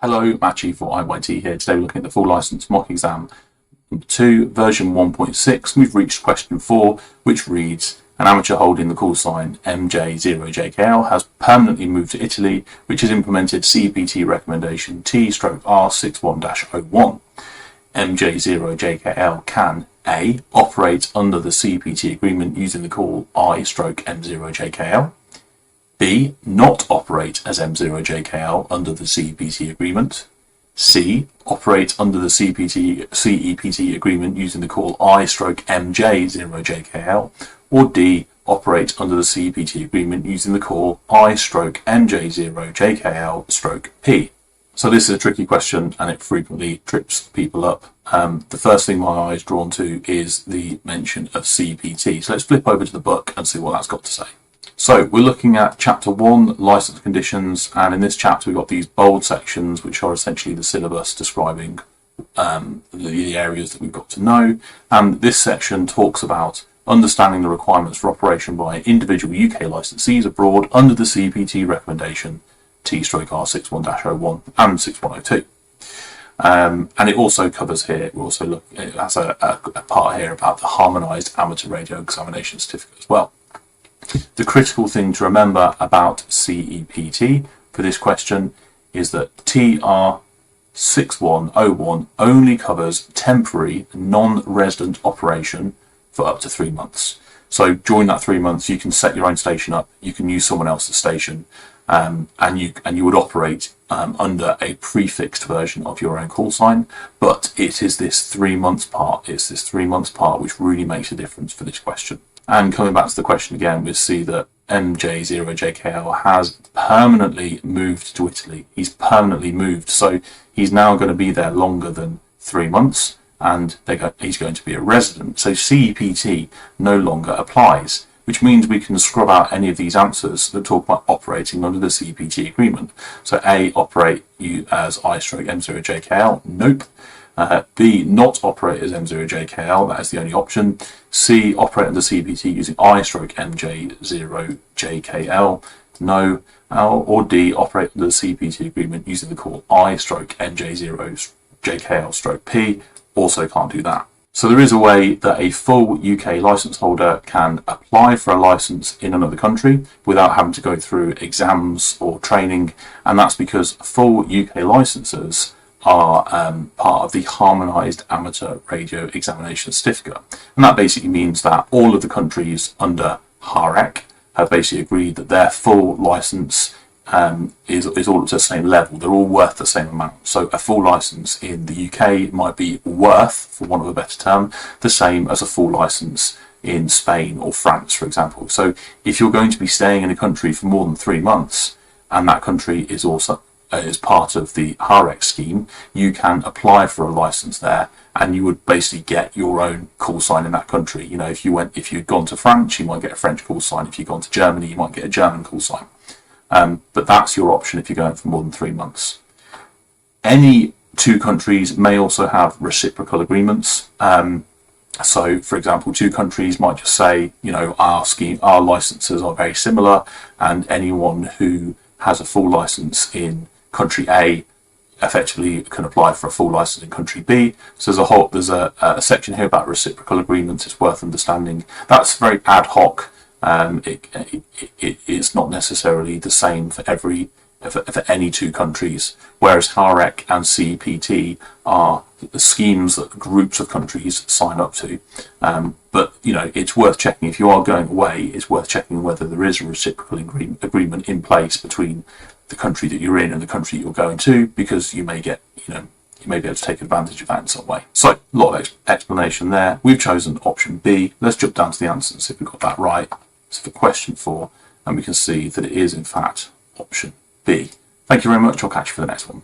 Hello, Matt Chief for IYT here. Today we're looking at the full license mock exam number 2, version 1.6. We've reached question 4, which reads, an amateur holding the call sign MJ0JKL has permanently moved to Italy, which has implemented CEPT Recommendation T /R61-01. MJ0JKL can A. Operate under the CEPT agreement using the call I/M0JKL. B. Not operate as M0JKL under the CEPT agreement. C. Operate under the CEPT agreement using the call I/MJ0JKL. Or D. Operate under the CEPT agreement using the call I/MJ0JKL/P. So this is a tricky question and it frequently trips people up. The first thing my eye is drawn to is the mention of CEPT. So let's flip over to the book and see what that's got to say. So we're looking at chapter 1, license conditions, and in this chapter we've got these bold sections which are essentially the syllabus describing the areas that we've got to know, and this section talks about understanding the requirements for operation by individual UK licensees abroad under the CEPT recommendation T/R61-01 and 6102. And it also covers here, it has a part here about the harmonised amateur radio examination certificate as well. The critical thing to remember about CEPT for this question is that TR6101 only covers temporary non-resident operation for up to 3 months. So during that 3 months you can set your own station up, you can use someone else's station, and you would operate under a prefixed version of your own call sign, but it is this 3 months part, which really makes a difference for this question. And coming back to the question again, we see that MJ0JKL has permanently moved to Italy. He's permanently moved, so he's now going to be there longer than 3 months, and he's going to be a resident. So CEPT no longer applies, which means we can scrub out any of these answers that talk about operating under the CEPT agreement. So A, operate you as I/M0JKL, nope. B, not operate as M0JKL, that is the only option. C, operate under CEPT using I/MJ0JKL, no. Or D, operate under the CEPT agreement using the call I/MJ0JKL/P, also can't do that. So there is a way that a full UK licence holder can apply for a licence in another country without having to go through exams or training, and that's because full UK licences are part of the harmonised amateur radio examination certificate. And that basically means that all of the countries under HAREC have basically agreed that their full licence is all at the same level. They're all worth the same amount. So a full licence in the UK might be worth, for want of a better term, the same as a full licence in Spain or France, for example. So if you're going to be staying in a country for more than 3 months, and that country is also as part of the HAREC scheme, you can apply for a license there, and you would basically get your own call sign in that country. You know, if you'd gone to France, you might get a French call sign. If you'd gone to Germany, you might get a German call sign. But that's your option if you're going for more than 3 months. Any two countries may also have reciprocal agreements. So, for example, two countries might just say, you know, our licenses are very similar, and anyone who has a full license in country A effectively can apply for a full license in country B. So there's a section here about reciprocal agreements. It's worth understanding. That's very ad hoc. It's not necessarily the same for any two countries, whereas HAREC and CEPT are the schemes that groups of countries sign up to. But you know, it's worth checking. If you are going away, it's worth checking whether there is a reciprocal agreement in place between the country that you're in and the country you're going to, because you may get, you may be able to take advantage of that in some way. So a lot of explanation there. We've chosen option B. Let's jump down to the answer and see if we've got that right. So for question 4, and we can see that it is in fact option B. Thank you very much. I'll catch you for the next one.